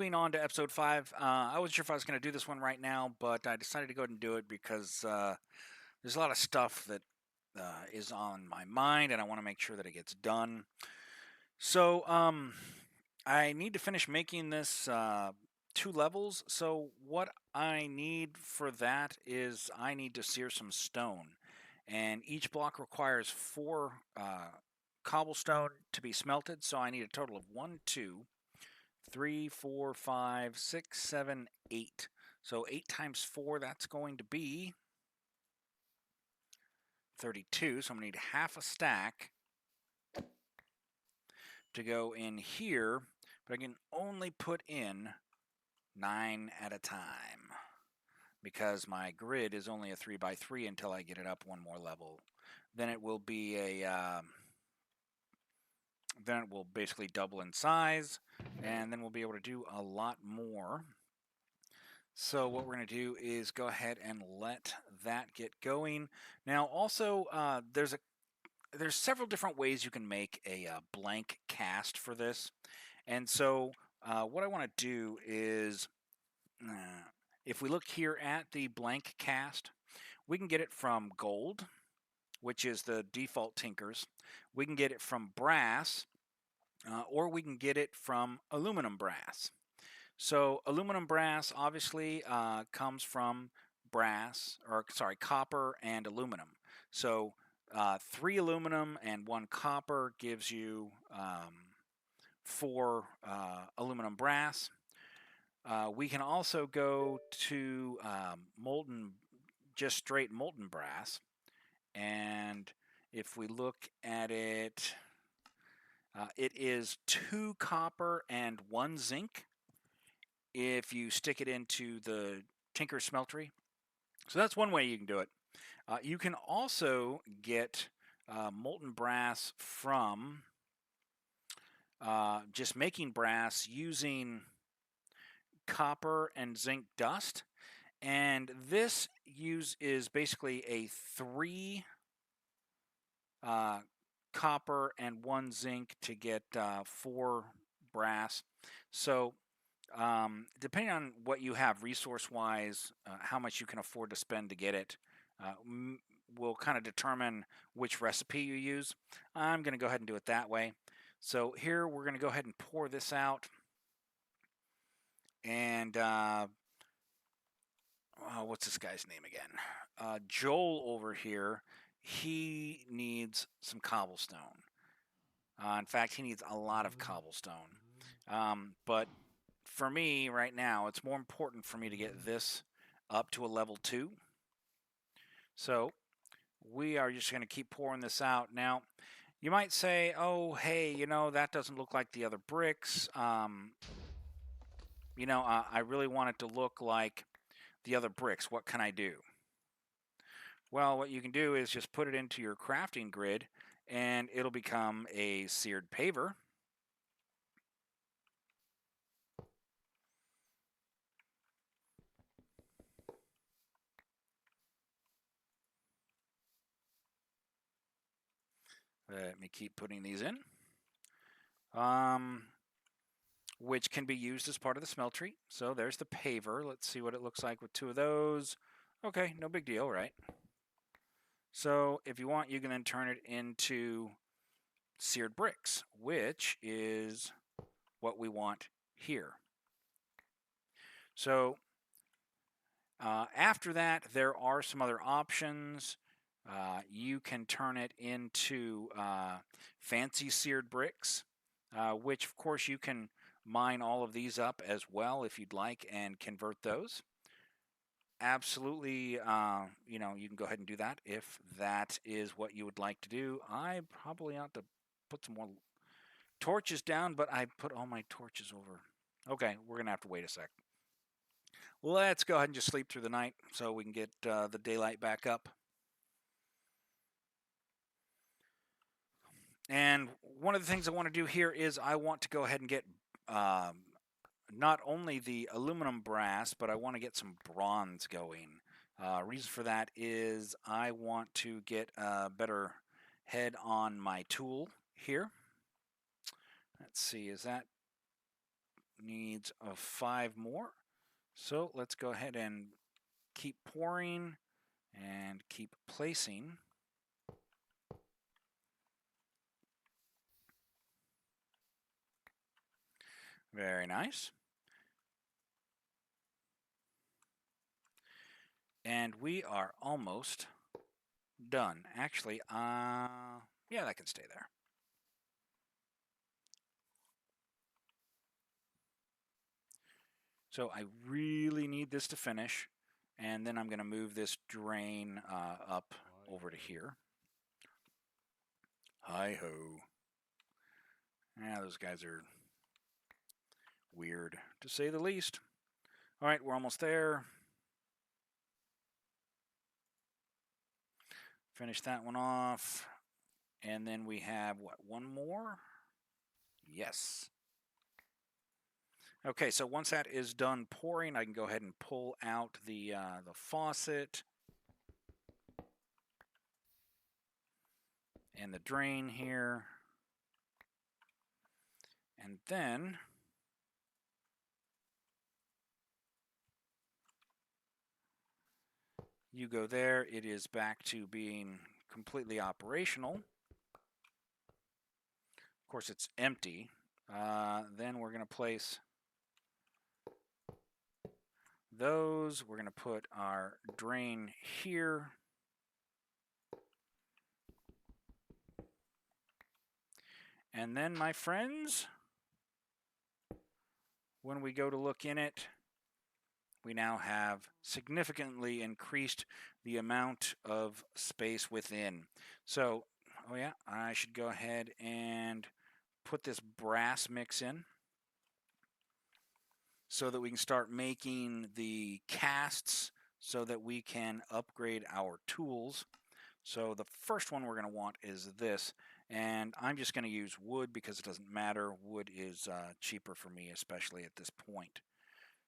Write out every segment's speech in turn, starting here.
moving on to episode 5. I wasn't sure if I was going to do this one right now, but I decided to go ahead and do it because there's a lot of stuff that is on my mind, and I want to make sure that it gets done. So I need to finish making this 2 levels. So what I need for that is I need to sear some stone, and each block requires 4 cobblestone to be smelted. So I need a total of 1, 2, 3, 4, 5, 6, 7, 8. So 8 times 4, that's going to be 32. So I'm going to need half a stack to go in here, but I can only put in 9 at a time because my grid is only a 3x3 until I get it up one more level. Then it will be then it will basically double in size, and then we'll be able to do a lot more. So what we're going to do is go ahead and let that get going. Now, also, there's several different ways you can make a blank cast for this. And so what I want to do is, if we look here at the blank cast, we can get it from gold, which is the default tinkers. We can get it from brass, or we can get it from aluminum brass. So aluminum brass obviously comes from copper and aluminum. So 3 aluminum and 1 copper gives you 4 aluminum brass. We can also go to just straight molten brass, and if we look at it, it is 2 copper and 1 zinc if you stick it into the Tinker Smeltery. So that's one way you can do it. You can also get molten brass from just making brass using copper and zinc dust. And this is basically a 3 copper and 1 zinc to get 4 brass. So depending on what you have resource-wise, how much you can afford to spend to get it, will kind of determine which recipe you use. I'm going to go ahead and do it that way. So here we're going to go ahead and pour this out. And what's this guy's name again? Joel over here, he needs some cobblestone. In fact, he needs a lot of cobblestone. But for me right now, it's more important for me to get this up to a level 2. So we are just going to keep pouring this out. Now, you might say, oh, hey, that doesn't look like the other bricks. I really want it to look like the other bricks. What can I do? Well, what you can do is just put it into your crafting grid, and it'll become a seared paver. Let me keep putting these in. Which can be used as part of the smeltery. So there's the paver. Let's see what it looks like with 2 of those. Okay, no big deal, right? So if you want, you can then turn it into seared bricks, which is what we want here. So after that, there are some other options. You can turn it into fancy seared bricks, which of course you can mine all of these up as well if you'd like and convert those. Absolutely, you can go ahead and do that if that is what you would like to do. I probably ought to put some more torches down, but I put all my torches over. Okay, we're going to have to wait a sec. Let's go ahead and just sleep through the night so we can get the daylight back up. And one of the things I want to do here is I want to go ahead and get not only the aluminum brass, but I want to get some bronze going. Reason for that is I want to get a better head on my tool here. Let's see, is that... needs 5 more. So let's go ahead and keep pouring and keep placing. Very nice. And we are almost done. Actually, yeah, that can stay there. So I really need this to finish, and then I'm going to move this drain up over to here. Hi-ho. Yeah, those guys are weird, to say the least. All right, we're almost there. Finish that one off. And then we have, what, one more? Yes. Okay, so once that is done pouring, I can go ahead and pull out the faucet and the drain here. And then you go there. It is back to being completely operational. Of course, it's empty. Then we're going to place those. We're going to put our drain here. And then, my friends, when we go to look in it, we now have significantly increased the amount of space within. So, oh yeah, I should go ahead and put this brass mix in so that we can start making the casts so that we can upgrade our tools. So the first one we're going to want is this, and I'm just going to use wood because it doesn't matter. Wood is cheaper for me, especially at this point.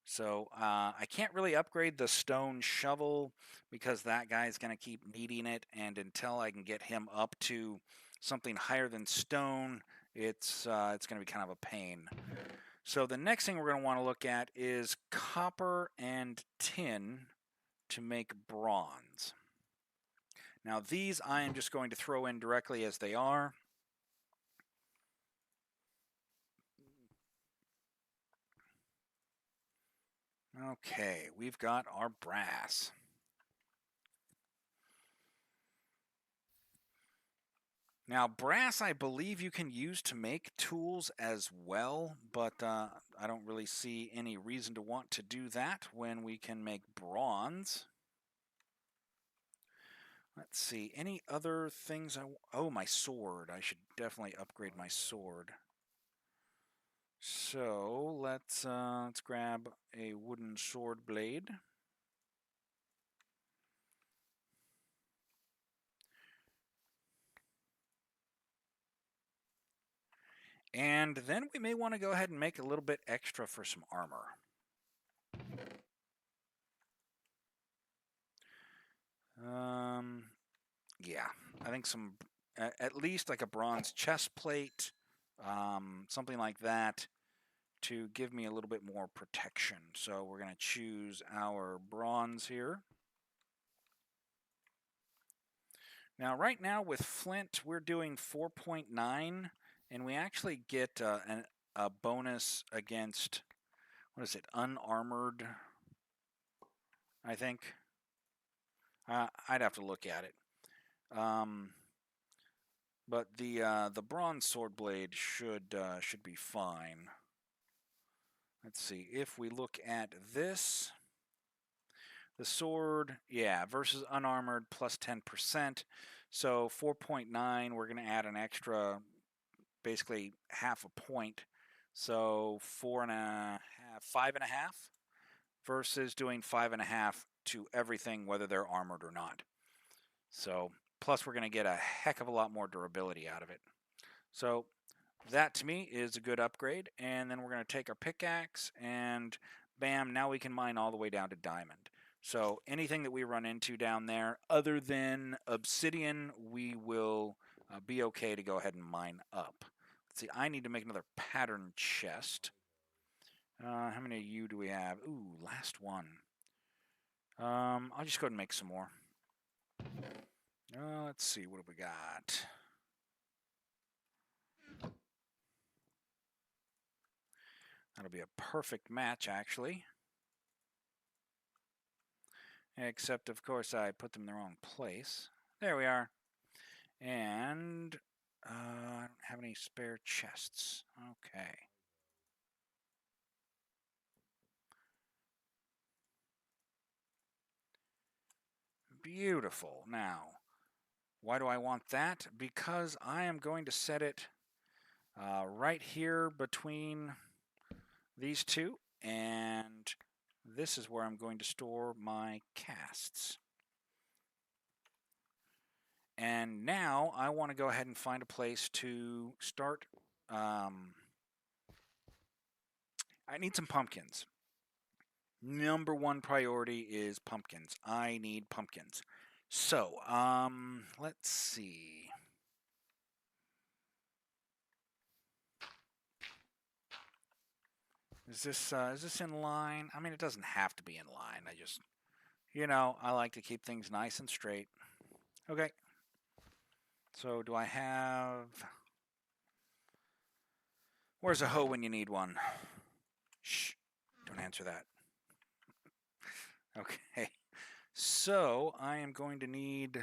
So I can't really upgrade the stone shovel because that guy's going to keep needing it, and until I can get him up to something higher than stone, it's going to be kind of a pain. So the next thing we're going to want to look at is copper and tin to make bronze. Now these I am just going to throw in directly as they are. Okay, we've got our brass. Now, brass, I believe you can use to make tools as well, but I don't really see any reason to want to do that when we can make bronze. Let's see, any other things? Oh, my sword. I should definitely upgrade my sword. So let's grab a wooden sword blade. And then we may want to go ahead and make a little bit extra for some armor. Yeah, I think at least like a bronze chest plate, something like that, to give me a little bit more protection. So we're going to choose our bronze here. Now, right now with flint, we're doing 4.9, and we actually get a bonus against, what is it, unarmored, I think. I'd have to look at it. But the bronze sword blade should be fine. Let's see, if we look at this, the sword, yeah, versus unarmored plus 10%. So 4.9, we're going to add an extra, basically half a point. So 4.5, 5.5, versus doing 5.5 to everything, whether they're armored or not. So, plus we're going to get a heck of a lot more durability out of it. So that to me is a good upgrade. And then we're going to take our pickaxe and bam, now we can mine all the way down to diamond. So anything that we run into down there other than obsidian, we will be okay to go ahead and mine up. Let's see, I need to make another pattern chest. How many of you do we have? Ooh, last one. I'll just go ahead and make some more. Let's see, what have we got? That'll be a perfect match, actually. Except, of course, I put them in the wrong place. There we are. And I don't have any spare chests. Okay. Beautiful. Now, why do I want that? Because I am going to set it right here between these two, and this is where I'm going to store my casts. And now I want to go ahead and find a place to start. I need some pumpkins. Number one priority is pumpkins. I need pumpkins. So, let's see. Is this in line? I mean, it doesn't have to be in line. I just, I like to keep things nice and straight. Okay. So, do I have... Where's a hoe when you need one? Shh. Don't answer that. Okay. So, I am going to need...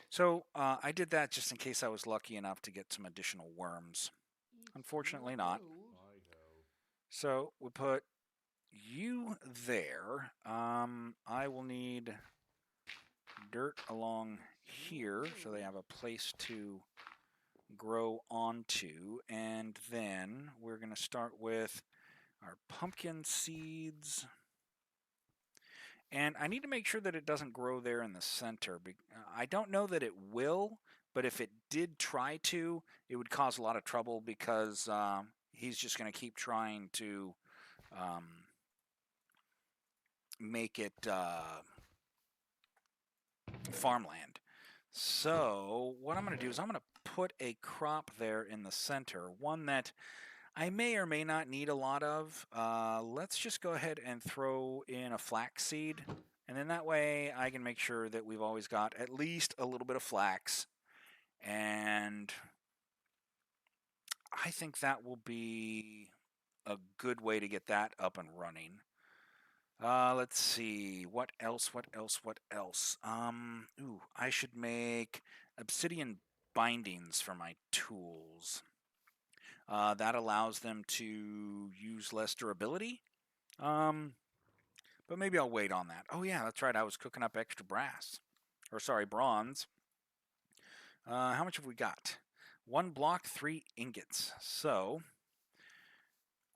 So, I did that just in case I was lucky enough to get some additional worms. Unfortunately not. So, we put you there. I will need dirt along here so they have a place to grow onto. And then we're going to start with our pumpkin seeds. And I need to make sure that it doesn't grow there in the center. I don't know that it will, but if it did try to, it would cause a lot of trouble because he's just going to keep trying to make it farmland. So what I'm going to do is I'm going to put a crop there in the center, one that I may or may not need a lot of. Let's just go ahead and throw in a flax seed, and then that way I can make sure that we've always got at least a little bit of flax, and I think that will be a good way to get that up and running. Let's see, what else? Ooh, I should make obsidian bindings for my tools. That allows them to use less durability. But maybe I'll wait on that. Oh yeah, that's right. I was cooking up extra brass. Or sorry, bronze. How much have we got? 1 block, 3 ingots. So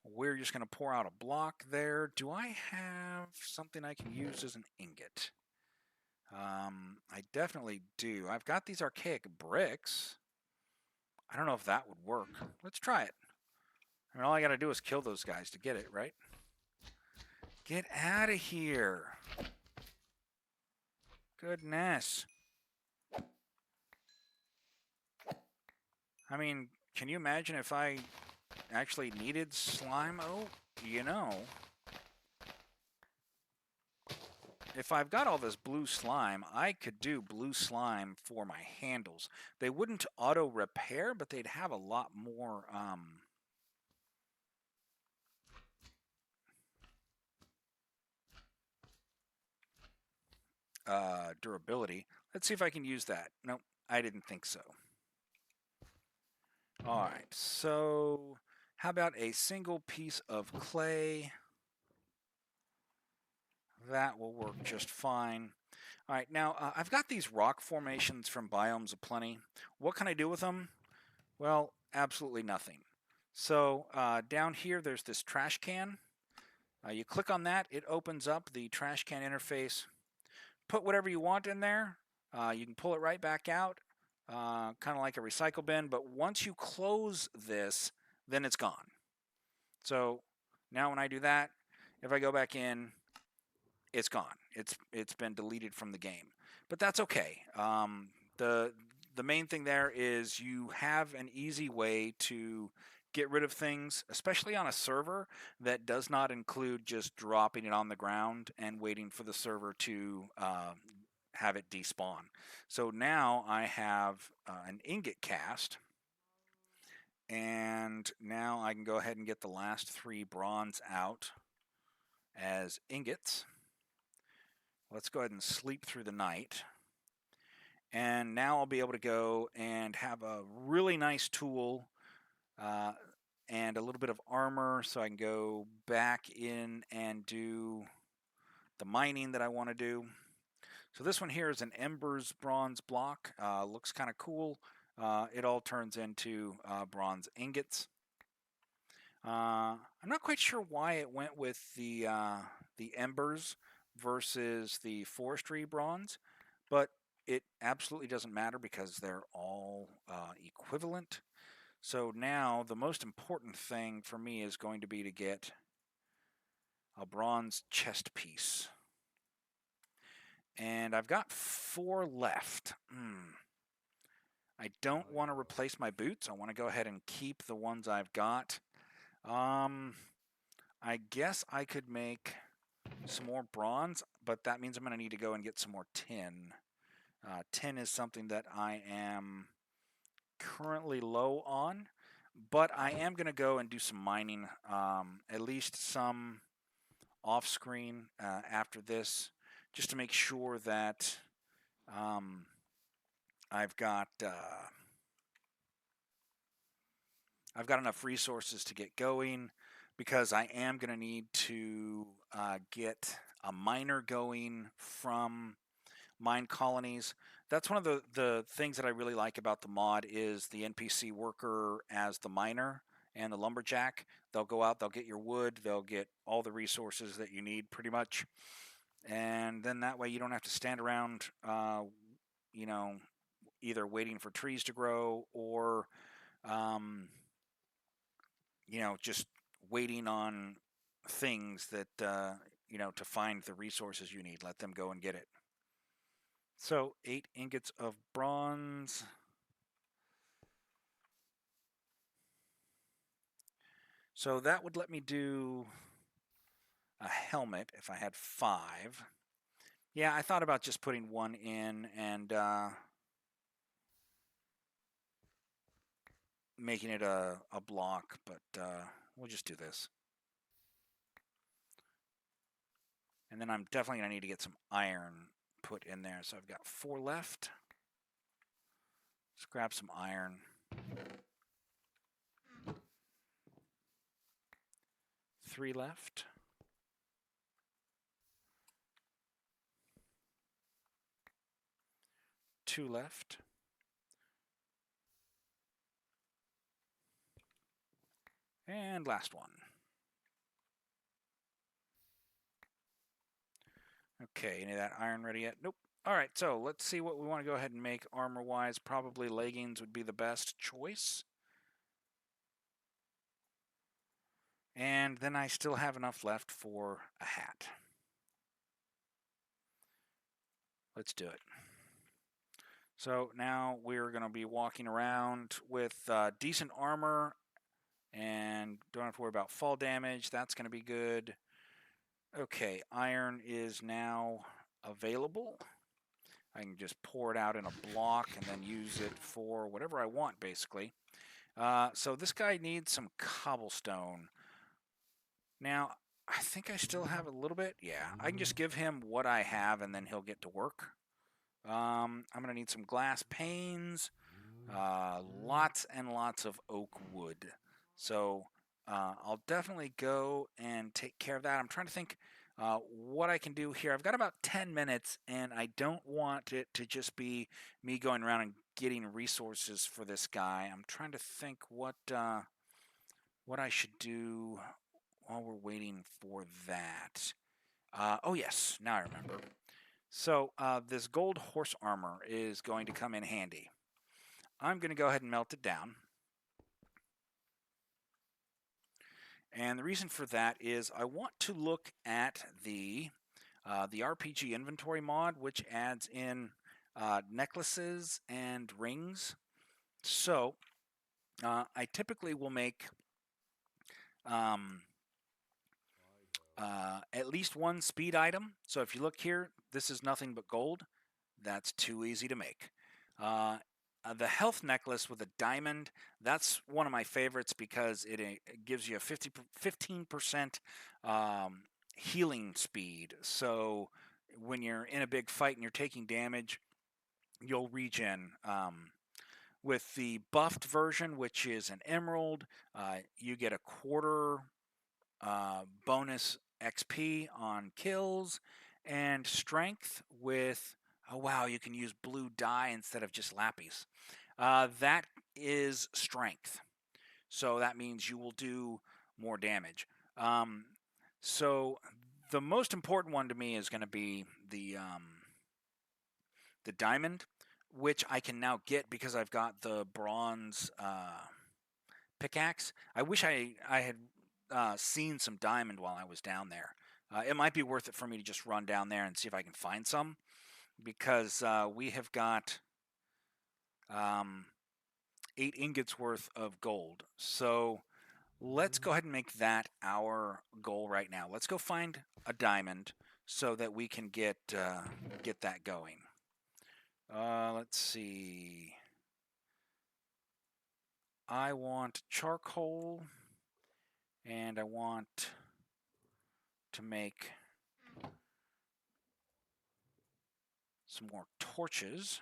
we're just going to pour out a block there. Do I have something I can use as an ingot? I definitely do. I've got these archaic bricks. I don't know if that would work. Let's try it. I mean, all I got to do is kill those guys to get it, right? Get out of here. Goodness. I mean, can you imagine if I actually needed slime? Oh, if I've got all this blue slime, I could do blue slime for my handles. They wouldn't auto repair, but they'd have a lot more durability. Let's see if I can use that. Nope, I didn't think so. All right, so how about a single piece of clay? That will work just fine. All right, now I've got these rock formations from Biomes of Plenty. What can I do with them? Well, absolutely nothing. So down here, there's this trash can. You click on that, it opens up the trash can interface. Put whatever you want in there. You can pull it right back out, kind of like a recycle bin. But once you close this, then it's gone. So now when I do that, if I go back in, it's gone. It's been deleted from the game, but that's okay. The main thing there is you have an easy way to get rid of things, especially on a server that does not include just dropping it on the ground and waiting for the server to have it despawn. So now I have an ingot cast, and now I can go ahead and get the last 3 bronze out as ingots. Let's go ahead and sleep through the night. And now I'll be able to go and have a really nice tool and a little bit of armor, so I can go back in and do the mining that I want to do. So this one here is an Embers bronze block. Looks kind of cool. It all turns into bronze ingots. I'm not quite sure why it went with the Embers versus the Forestry bronze, but it absolutely doesn't matter because they're all equivalent. So now the most important thing for me is going to be to get a bronze chest piece. And I've got 4 left. I don't want to replace my boots. I want to go ahead and keep the ones I've got. I guess I could make some more bronze, but that means I'm going to need to go and get some more tin. Tin is something that I am currently low on, but I am going to go and do some mining, at least some off-screen after this, just to make sure that I've got enough resources to get going, because I am going to need to get a miner going from mine colonies. That's one of the things that I really like about the mod is the NPC worker as the miner and the lumberjack. They'll go out, they'll get your wood, they'll get all the resources that you need pretty much. And then that way you don't have to stand around, you know, either waiting for trees to grow or, you know, just waiting on things that, you know, to find the resources you need. Let them go and get it. So 8 ingots of bronze. So that would let me do a helmet if I had 5. Yeah, I thought about just putting 1 in and making it a block, but we'll just do this. And then I'm definitely going to need to get some iron put in there. So I've got 4 left. Let's grab some iron. 3 left. 2 left. And last one. Okay, any of that iron ready yet? Nope. All right, so let's see what we want to go ahead and make armor-wise. Probably leggings would be the best choice. And then I still have enough left for a hat. Let's do it. So now we're going to be walking around with decent armor and don't have to worry about fall damage. That's going to be good. Okay, iron is now available. I can just pour it out in a block and then use it for whatever I want, basically. So this guy needs some cobblestone. Now, I think I still have a little bit. Yeah, I can just give him what I have and then he'll get to work. I'm going to need some glass panes, lots and lots of oak wood. So I'll definitely go and take care of that. I'm trying to think what I can do here. I've got about 10 minutes, and I don't want it to just be me going around and getting resources for this guy. I'm trying to think what I should do while we're waiting for that. Oh, yes, now I remember. So this gold horse armor is going to come in handy. I'm going to go ahead and melt it down. And the reason for that is I want to look at the the RPG inventory mod, which adds in necklaces and rings. So I typically will make at least one speed item. So if you look here, this is nothing but gold. That's too easy to make. The health necklace with a diamond, that's one of my favorites because it gives you a 15% healing speed. So when you're in a big fight and you're taking damage, you'll regen. With the buffed version, which is an emerald, you get a quarter bonus XP on kills, and strength with, oh wow, you can use blue dye instead of just lapis. That is strength. So that means you will do more damage. So the most important one to me is going to be the diamond, which I can now get because I've got the bronze pickaxe. I wish I had seen some diamond while I was down there. It might be worth it for me to just run down there and see if I can find some, because we have got 8 ingots worth of gold. So let's go ahead and make that our goal right now. Let's go find a diamond so that we can get that going. Let's see. I want charcoal, and I want to make some more torches.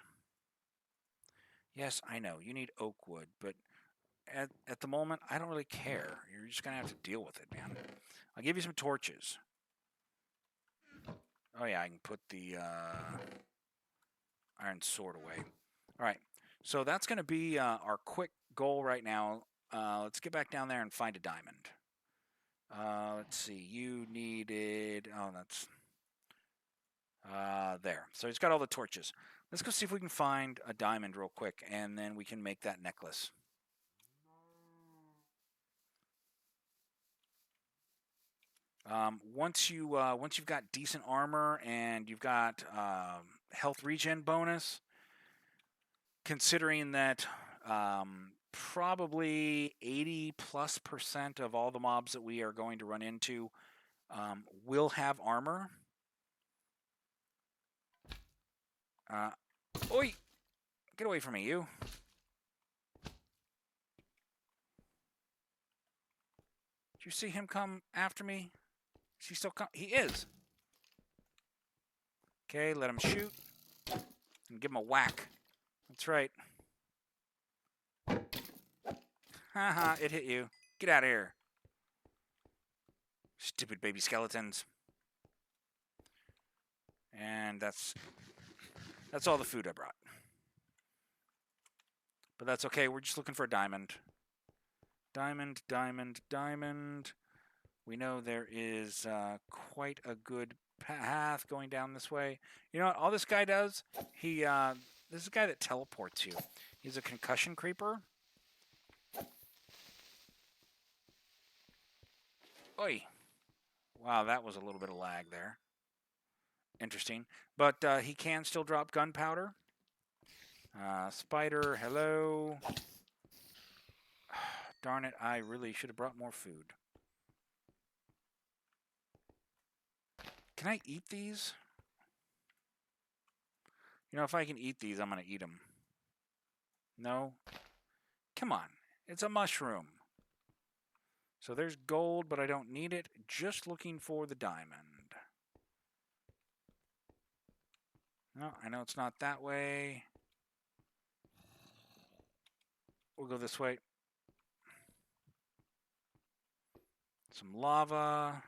Yes, I know, you need oak wood, but at the moment, I don't really care. You're just going to have to deal with it, man. I'll give you some torches. Oh yeah, I can put the iron sword away. All right, so that's going to be our quick goal right now. Let's get back down there and find a diamond. Let's see, you needed... Oh, that's... there. So he's got all the torches. Let's go see if we can find a diamond real quick, and then we can make that necklace. Once you've got decent armor and you've got health regen bonus, considering that probably 80+% of all the mobs that we are going to run into will have armor. Oi! Get away from me, you. Did you see him come after me? Is he still come? He is. Okay, let him shoot. And give him a whack. That's right. Haha, it hit you. Get out of here. Stupid baby skeletons. And that's all the food I brought. But that's okay, we're just looking for a diamond. Diamond, diamond, diamond. We know there is quite a good path going down this way. You know what all this guy does? This is a guy that teleports you. He's a concussion creeper. Oi. Wow, that was a little bit of lag there. Interesting. But he can still drop gunpowder. Spider, hello. Darn it, I really should have brought more food. Can I eat these? You know, if I can eat these, I'm going to eat them. No? Come on. It's a mushroom. So there's gold, but I don't need it. Just looking for the diamond. No, I know it's not that way. We'll go this way. Some lava.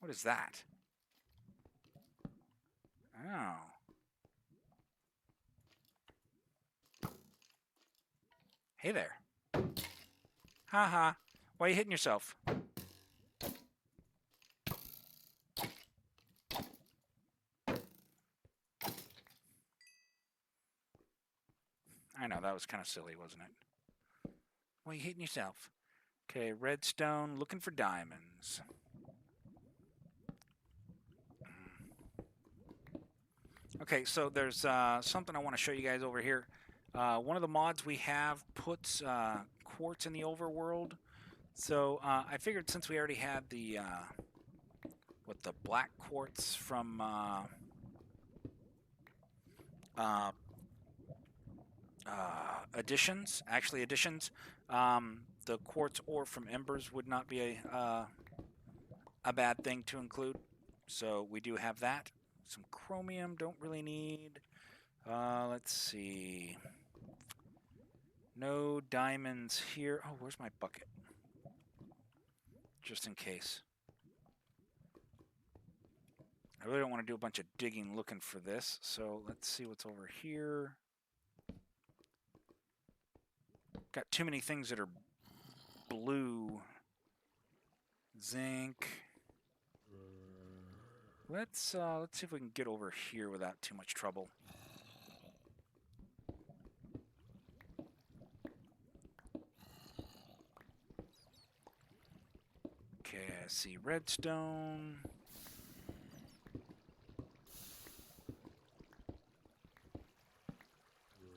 What is that? Oh. Hey there. Haha. Why are you hitting yourself? I know, that was kind of silly, wasn't it? Why are you hitting yourself? Okay, redstone, looking for diamonds. Okay, so there's something I want to show you guys over here. One of the mods we have puts quartz in the overworld. So I figured since we already had the the black quartz from additions, the quartz ore from embers would not be a bad thing to include. So we do have that. Some chromium, don't really need. Let's see. No diamonds here. Oh, where's my bucket? Just in case. I really don't want to do a bunch of digging looking for this, so let's see what's over here. Got too many things that are blue. Zinc. Let's see if we can get over here without too much trouble. Okay, I see redstone.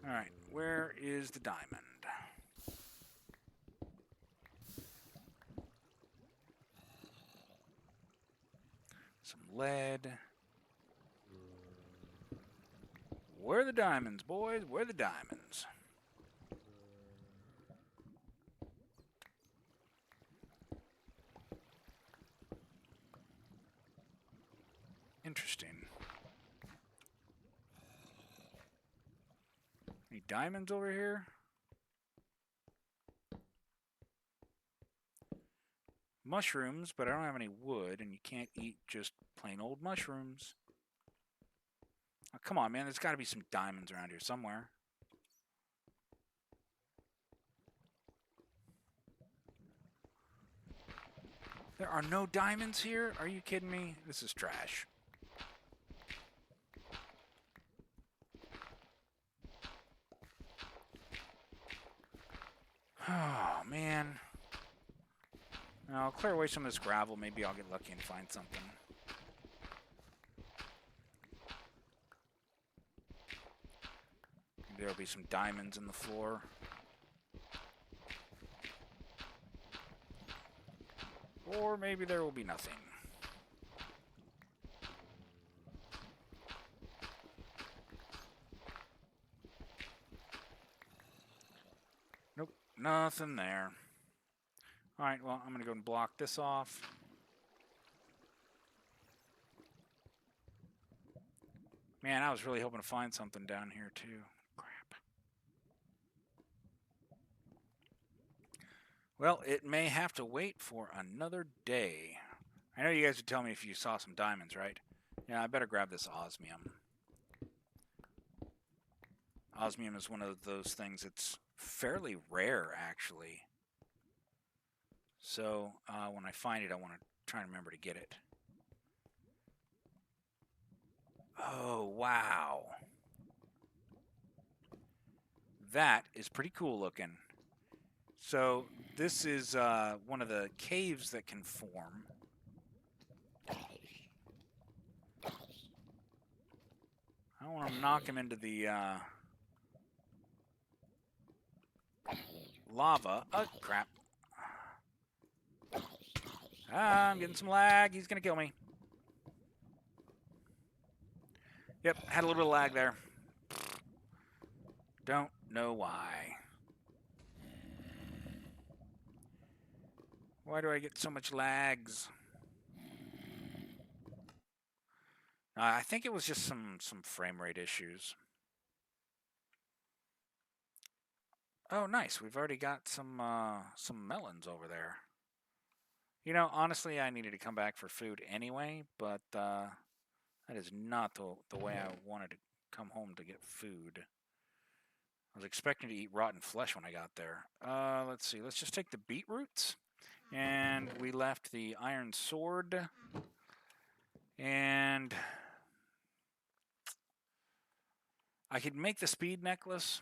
All right, where is the diamond? Some lead. Where are the diamonds, boys? Where are the diamonds? Interesting. Any diamonds over here? Mushrooms, but I don't have any wood, and you can't eat just plain old mushrooms. Oh, come on, man. There's got to be some diamonds around here somewhere. There are no diamonds here? Are you kidding me? This is trash. Oh, man. I'll clear away some of this gravel. Maybe I'll get lucky and find something. Maybe there'll be some diamonds in the floor. Or maybe there will be nothing. Nope, nothing there. Alright, well, I'm going to go and block this off. Man, I was really hoping to find something down here, too. Crap. Well, it may have to wait for another day. I know you guys would tell me if you saw some diamonds, right? Yeah, I better grab this osmium. Osmium is one of those things that's fairly rare, actually. So when I find it, I want to try and remember to get it. Oh, wow. That is pretty cool looking. So this is one of the caves that can form. I want to knock him into the lava. Oh, crap. I'm getting some lag. He's going to kill me. Yep, had a little bit of lag there. Don't know why. Why do I get so much lags? I think it was just some frame rate issues. Oh, nice. We've already got some melons over there. You know, honestly, I needed to come back for food anyway, but that is not the way I wanted to come home to get food. I was expecting to eat rotten flesh when I got there. Let's see. Let's just take the beetroots. And we left the iron sword. And I could make the speed necklace.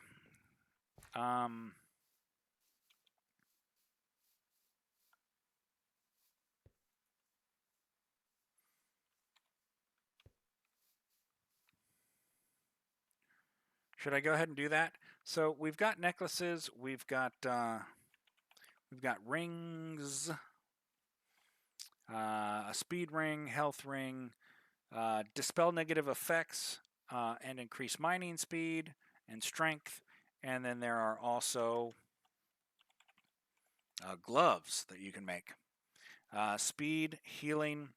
Should I go ahead and do that? So we've got necklaces, we've got rings, a speed ring, health ring, dispel negative effects, and increase mining speed and strength. And then there are also gloves that you can make. Speed, healing,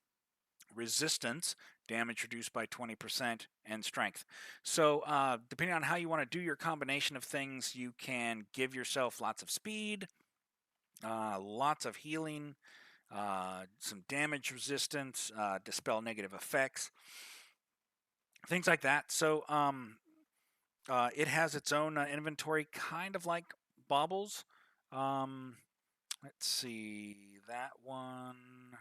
resistance, damage reduced by 20%, and strength. So depending on how you want to do your combination of things, you can give yourself lots of speed, lots of healing, some damage resistance, dispel negative effects, things like that. So it has its own inventory, kind of like baubles. Let's see, that one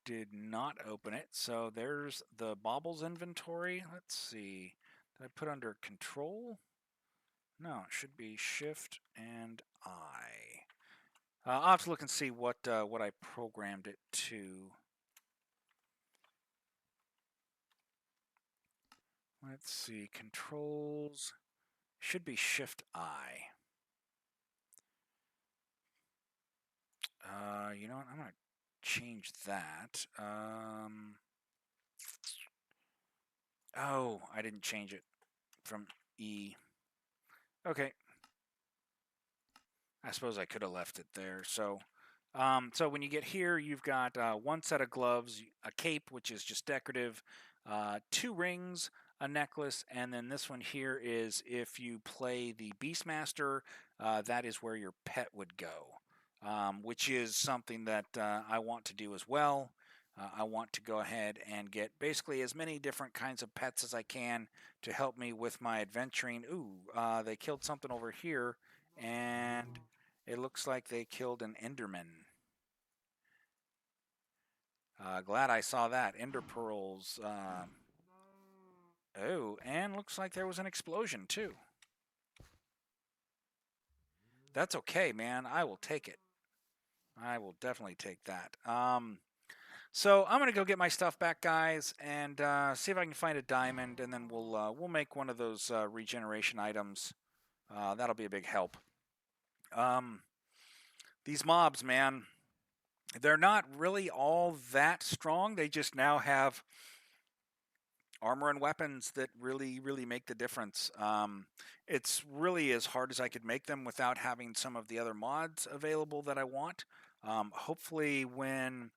did not open it. So there's the baubles inventory. Let's see, did I put under control? No, it should be shift and I. I'll have to look and see what I programmed it to. Let's see, controls should be shift I. You know what? I'm gonna change that. Oh, I didn't change it from E. Okay. I suppose I could have left it there. So, so when you get here, you've got one set of gloves, a cape, which is just decorative, 2 rings, a necklace, and then this one here is if you play the Beastmaster, that is where your pet would go, which is something that I want to do as well. I want to go ahead and get basically as many different kinds of pets as I can to help me with my adventuring. Ooh, they killed something over here, and it looks like they killed an Enderman. Glad I saw that. Ender pearls. Oh, and looks like there was an explosion too. That's okay, man. I will take it. I will definitely take that. So I'm gonna go get my stuff back, guys, and see if I can find a diamond, and then we'll make one of those regeneration items. That'll be a big help. These mobs, man, they're not really all that strong. They just now have armor and weapons that really make the difference. It's really as hard as I could make them without having some of the other mods available that I want. Hopefully when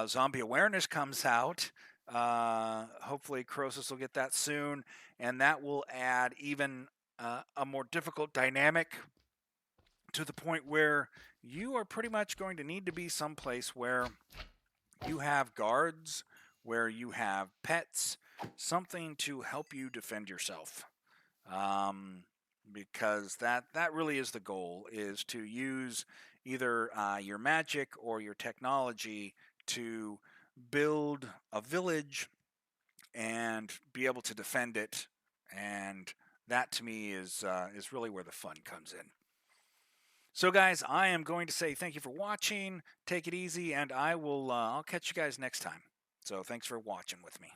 zombie awareness comes out, hopefully Croesus will get that soon, and that will add even a more difficult dynamic to the point where you are pretty much going to need to be someplace where you have guards, where you have pets, something to help you defend yourself. Because that really is the goal, is to use either your magic or your technology to build a village and be able to defend it. And that to me is really where the fun comes in. So guys, I am going to say thank you for watching. Take it easy, and I'll catch you guys next time. So thanks for watching with me.